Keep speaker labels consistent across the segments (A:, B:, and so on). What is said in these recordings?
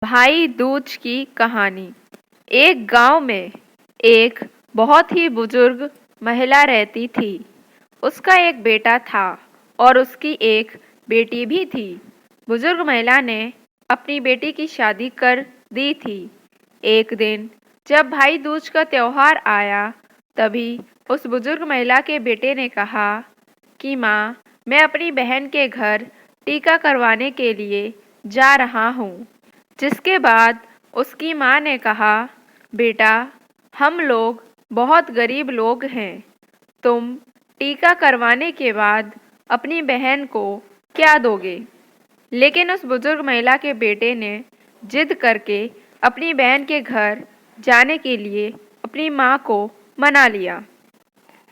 A: भाई दूज की कहानी। एक गांव में एक बहुत ही बुजुर्ग महिला रहती थी। उसका एक बेटा था और उसकी एक बेटी भी थी। बुजुर्ग महिला ने अपनी बेटी की शादी कर दी थी। एक दिन जब भाई दूज का त्योहार आया, तभी उस बुजुर्ग महिला के बेटे ने कहा कि माँ, मैं अपनी बहन के घर टीका करवाने के लिए जा रहा हूँ। जिसके बाद उसकी माँ ने कहा, बेटा, हम लोग बहुत गरीब लोग हैं। तुम टीका करवाने के बाद अपनी बहन को क्या दोगे? लेकिन उस बुजुर्ग महिला के बेटे ने जिद करके अपनी बहन के घर जाने के लिए अपनी माँ को मना लिया।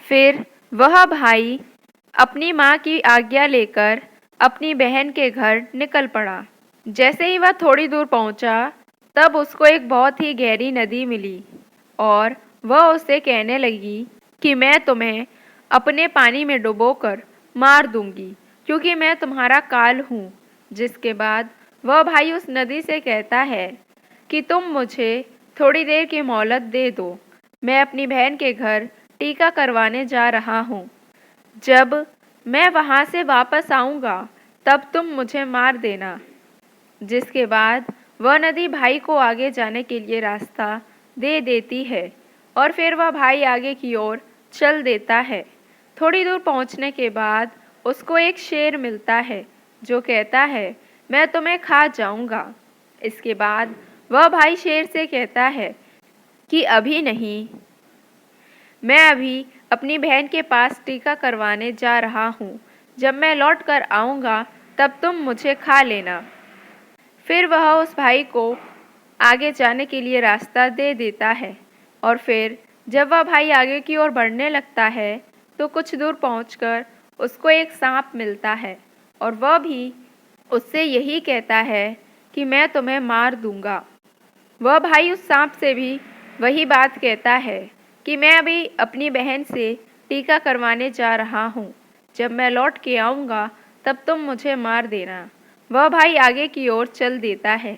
A: फिर वह भाई अपनी माँ की आज्ञा लेकर अपनी बहन के घर निकल पड़ा। जैसे ही वह थोड़ी दूर पहुंचा, तब उसको एक बहुत ही गहरी नदी मिली और वह उससे कहने लगी कि मैं तुम्हें अपने पानी में डुबोकर मार दूंगी, क्योंकि मैं तुम्हारा काल हूँ। जिसके बाद वह भाई उस नदी से कहता है कि तुम मुझे थोड़ी देर की मोहलत दे दो, मैं अपनी बहन के घर टीका करवाने जा रहा हूँ। जब मैं वहाँ से वापस आऊँगा, तब तुम मुझे मार देना। जिसके बाद वह नदी भाई को आगे जाने के लिए रास्ता दे देती है और फिर वह भाई आगे की ओर चल देता है। थोड़ी दूर पहुँचने के बाद उसको एक शेर मिलता है जो कहता है, मैं तुम्हें खा जाऊँगा। इसके बाद वह भाई शेर से कहता है कि अभी नहीं, मैं अभी अपनी बहन के पास टीका करवाने जा रहा हूँ। जब मैं लौट कर आऊँगा, तब तुम मुझे खा लेना। फिर वह उस भाई को आगे जाने के लिए रास्ता दे देता है और फिर जब वह भाई आगे की ओर बढ़ने लगता है, तो कुछ दूर पहुंचकर उसको एक सांप मिलता है और वह भी उससे यही कहता है कि मैं तुम्हें मार दूंगा। वह भाई उस सांप से भी वही बात कहता है कि मैं अभी अपनी बहन से टीका करवाने जा रहा हूँ। जब मैं लौट के आऊँगा, तब तुम मुझे मार देना। वह भाई आगे की ओर चल देता है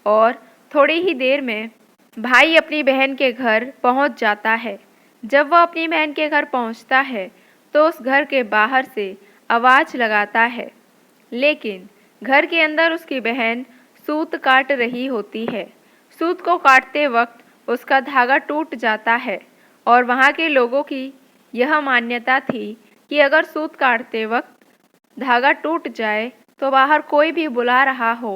A: और थोड़ी ही देर में भाई अपनी बहन के घर पहुंच जाता है। जब वह अपनी बहन के घर पहुंचता है, तो उस घर के बाहर से आवाज़ लगाता है, लेकिन घर के अंदर उसकी बहन सूत काट रही होती है। सूत को काटते वक्त उसका धागा टूट जाता है और वहाँ के लोगों की यह मान्यता थी कि अगर सूत काटते वक्त धागा टूट जाए तो बाहर कोई भी बुला रहा हो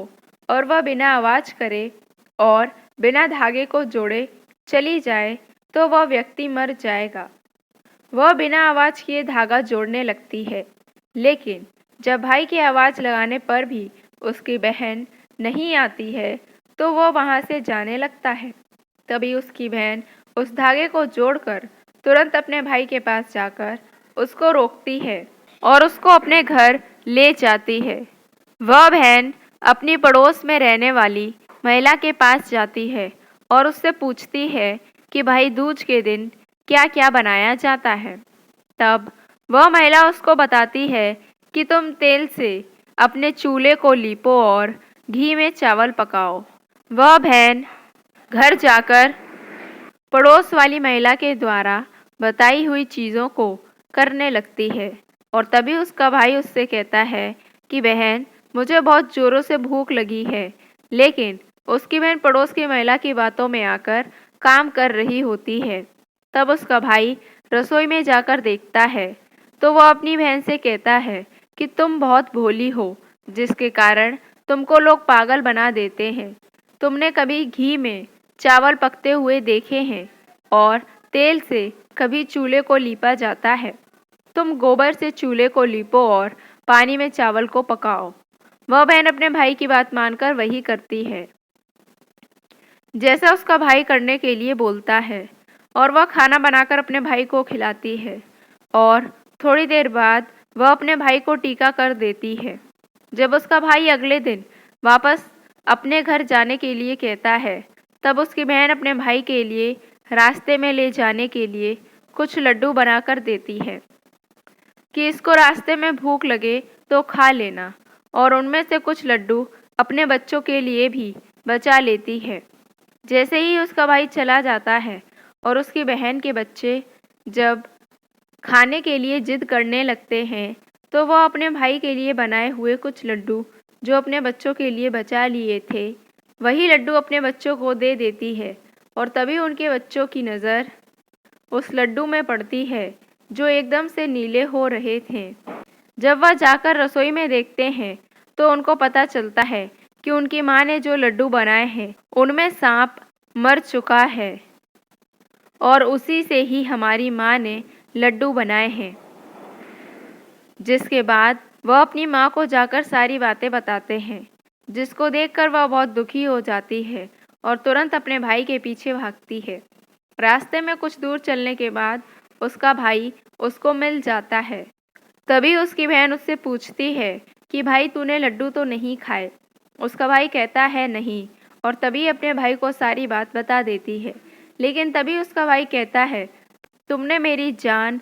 A: और वह बिना आवाज़ करे और बिना धागे को जोड़े चली जाए, तो वह व्यक्ति मर जाएगा। वह बिना आवाज़ किए धागा जोड़ने लगती है, लेकिन जब भाई की आवाज़ लगाने पर भी उसकी बहन नहीं आती है, तो वह वहाँ से जाने लगता है। तभी उसकी बहन उस धागे को जोड़कर तुरंत अपने भाई के पास जाकर उसको रोकती है और उसको अपने घर ले जाती है। वह बहन अपनी पड़ोस में रहने वाली महिला के पास जाती है और उससे पूछती है कि भाई दूज के दिन क्या क्या बनाया जाता है। तब वह महिला उसको बताती है कि तुम तेल से अपने चूल्हे को लीपो और घी में चावल पकाओ। वह बहन घर जाकर पड़ोस वाली महिला के द्वारा बताई हुई चीज़ों को करने लगती है और तभी उसका भाई उससे कहता है कि बहन, मुझे बहुत ज़ोरों से भूख लगी है। लेकिन उसकी बहन पड़ोस की महिला की बातों में आकर काम कर रही होती है। तब उसका भाई रसोई में जाकर देखता है, तो वह अपनी बहन से कहता है कि तुम बहुत भोली हो, जिसके कारण तुमको लोग पागल बना देते हैं। तुमने कभी घी में चावल पकते हुए देखे हैं और तेल से कभी चूल्हे को लीपा जाता है। तुम गोबर से चूल्हे को लीपो और पानी में चावल को पकाओ। वह बहन अपने भाई की बात मानकर वही करती है जैसा उसका भाई करने के लिए बोलता है और वह खाना बनाकर अपने भाई को खिलाती है और थोड़ी देर बाद वह अपने भाई को टीका कर देती है। जब उसका भाई अगले दिन वापस अपने घर जाने के लिए कहता है, तब उसकी बहन अपने भाई के लिए रास्ते में ले जाने के लिए कुछ लड्डू बनाकर देती है कि इसको रास्ते में भूख लगे तो खा लेना और उनमें से कुछ लड्डू अपने बच्चों के लिए भी बचा लेती है। जैसे ही उसका भाई चला जाता है और उसकी बहन के बच्चे जब खाने के लिए जिद करने लगते हैं, तो वह अपने भाई के लिए बनाए हुए कुछ लड्डू जो अपने बच्चों के लिए बचा लिए थे, वही लड्डू अपने बच्चों को दे देती है। और तभी उनके बच्चों की नज़र उस लड्डू में पड़ती है जो एकदम से नीले हो रहे थे। जब वह जाकर रसोई में देखते हैं तो उनको पता चलता है कि उनकी माँ ने जो लड्डू बनाए हैं उनमें सांप मर चुका है और उसी से ही हमारी माँ ने लड्डू बनाए हैं। जिसके बाद वह अपनी माँ को जाकर सारी बातें बताते हैं, जिसको देखकर वह बहुत दुखी हो जाती है और तुरंत अपने भाई के पीछे भागती है। रास्ते में कुछ दूर चलने के बाद उसका भाई उसको मिल जाता है। तभी उसकी बहन उससे पूछती है कि भाई तूने लड्डू तो नहीं खाए। उसका भाई कहता है नहीं, और तभी अपने भाई को सारी बात बता देती है। लेकिन तभी उसका भाई कहता है तुमने मेरी जान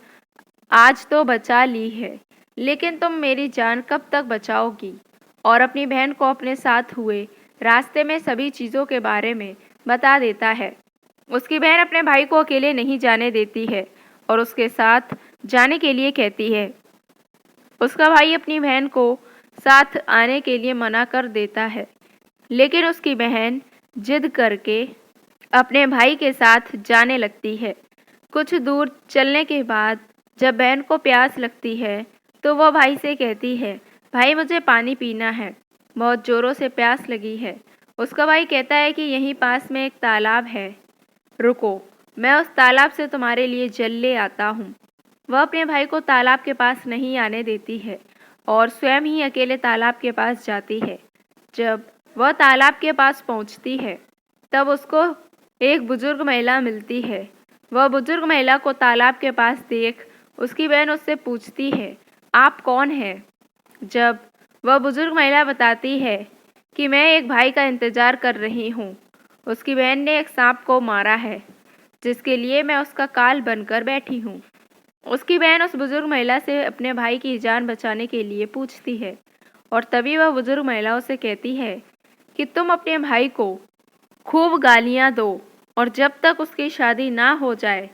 A: आज तो बचा ली है, लेकिन तुम मेरी जान कब तक बचाओगी। और अपनी बहन को अपने साथ हुए रास्ते में सभी चीज़ों के बारे में बता देता है। उसकी बहन अपने भाई को अकेले नहीं जाने देती है और उसके साथ जाने के लिए कहती है। उसका भाई अपनी बहन को साथ आने के लिए मना कर देता है, लेकिन उसकी बहन जिद करके अपने भाई के साथ जाने लगती है। कुछ दूर चलने के बाद जब बहन को प्यास लगती है तो वह भाई से कहती है भाई मुझे पानी पीना है, बहुत ज़ोरों से प्यास लगी है। उसका भाई कहता है कि यहीं पास में एक तालाब है, रुको मैं उस तालाब से तुम्हारे लिए जल ले आता हूँ। वह अपने भाई को तालाब के पास नहीं आने देती है और स्वयं ही अकेले तालाब के पास जाती है। जब वह तालाब के पास पहुँचती है तब उसको एक बुजुर्ग महिला मिलती है। वह बुजुर्ग महिला को तालाब के पास देख उसकी बहन उससे पूछती है आप कौन हैं। जब वह बुजुर्ग महिला बताती है कि मैं एक भाई का इंतज़ार कर रही हूँ, उसकी बहन ने एक सांप को मारा है जिसके लिए मैं उसका काल बनकर बैठी हूँ। उसकी बहन उस बुजुर्ग महिला से अपने भाई की जान बचाने के लिए पूछती है और तभी वह बुजुर्ग महिला उसे कहती है कि तुम अपने भाई को खूब गालियाँ दो और जब तक उसकी शादी ना हो जाए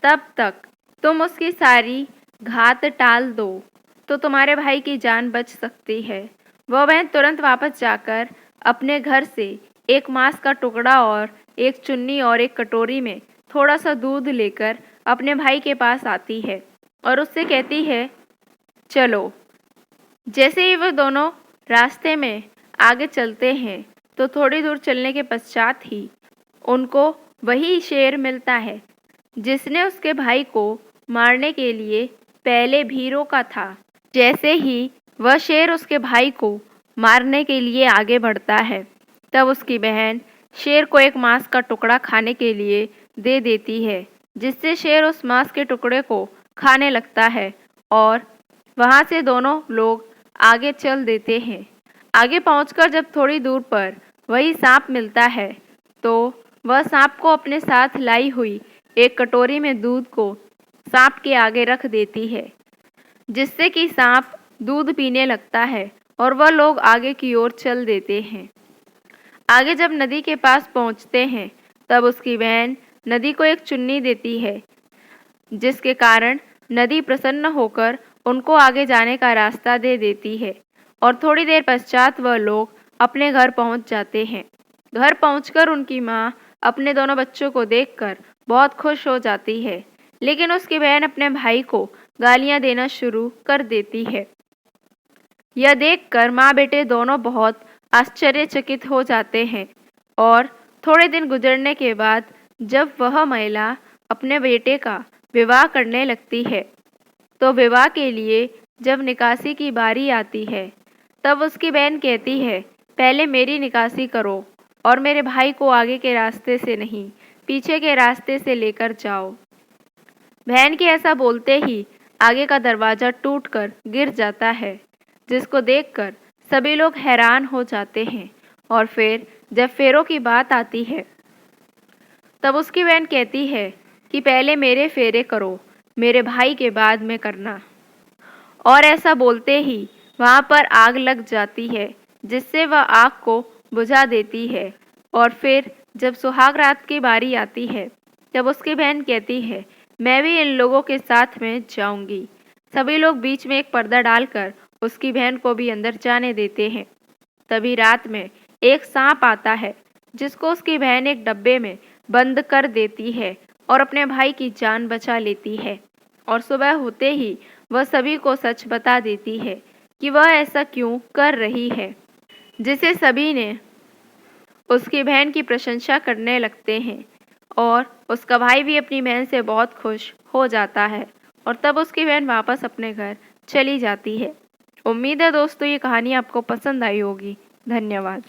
A: तब तक तुम उसकी सारी घात टाल दो, तो तुम्हारे भाई की जान बच सकती है। वह बहन तुरंत वापस जाकर अपने घर से एक मांस का टुकड़ा और एक चुन्नी और एक कटोरी में थोड़ा सा दूध लेकर अपने भाई के पास आती है और उससे कहती है चलो। जैसे ही वह दोनों रास्ते में आगे चलते हैं तो थोड़ी दूर चलने के पश्चात ही उनको वही शेर मिलता है जिसने उसके भाई को मारने के लिए पहले भी रोका था। जैसे ही वह शेर उसके भाई को मारने के लिए आगे बढ़ता है तब उसकी बहन शेर को एक मांस का टुकड़ा खाने के लिए दे देती है, जिससे शेर उस मांस के टुकड़े को खाने लगता है और वहाँ से दोनों लोग आगे चल देते हैं। आगे पहुंचकर जब थोड़ी दूर पर वही सांप मिलता है तो वह सांप को अपने साथ लाई हुई एक कटोरी में दूध को सांप के आगे रख देती है, जिससे कि सांप दूध पीने लगता है और वह लोग आगे की ओर चल देते हैं। आगे जब नदी के पास पहुंचते हैं तब उसकी बहन नदी को एक चुन्नी देती है, जिसके कारण नदी प्रसन्न होकर उनको आगे जाने का रास्ता दे देती है और थोड़ी देर पश्चात वह लोग अपने घर पहुंच जाते हैं। घर पहुंचकर उनकी माँ अपने दोनों बच्चों को देखकर बहुत खुश हो जाती है, लेकिन उसकी बहन अपने भाई को गालियां देना शुरू कर देती है। यह देखकर माँ बेटे दोनों बहुत आश्चर्यचकित हो जाते हैं और थोड़े दिन गुजरने के बाद जब वह महिला अपने बेटे का विवाह करने लगती है तो विवाह के लिए जब निकासी की बारी आती है तब उसकी बहन कहती है पहले मेरी निकासी करो और मेरे भाई को आगे के रास्ते से नहीं पीछे के रास्ते से लेकर जाओ। बहन के ऐसा बोलते ही आगे का दरवाज़ा टूटकर गिर जाता है, जिसको देखकर सभी लोग हैरान हो जाते हैं। और फिर जब फेरों की बात आती है तब उसकी बहन कहती है कि पहले मेरे फेरे करो, मेरे भाई के बाद में करना। और ऐसा बोलते ही वहाँ पर आग लग जाती है, जिससे वह आग को बुझा देती है और फिर जब सुहाग रात की बारी आती है, तब उसकी बहन कहती है, मैं भी इन लोगों के साथ में जाऊंगी। सभी लोग बीच में एक पर्दा डालकर उसकी बहन को भी अंदर जाने देते हैं। तभी रात में एक सांप आता है, जिसको उसकी बहन एक डब्बे में बंद कर देती है और अपने भाई की जान बचा लेती है। और सुबह होते ही वह सभी को सच बता देती है कि वह ऐसा क्यों कर रही है, जिसे सभी ने उसकी बहन की प्रशंसा करने लगते हैं। और उसका भाई भी अपनी बहन से बहुत खुश हो जाता है और तब उसकी बहन वापस अपने घर चली जाती है। उम्मीद है दोस्तों ये कहानी आपको पसंद आई होगी। धन्यवाद।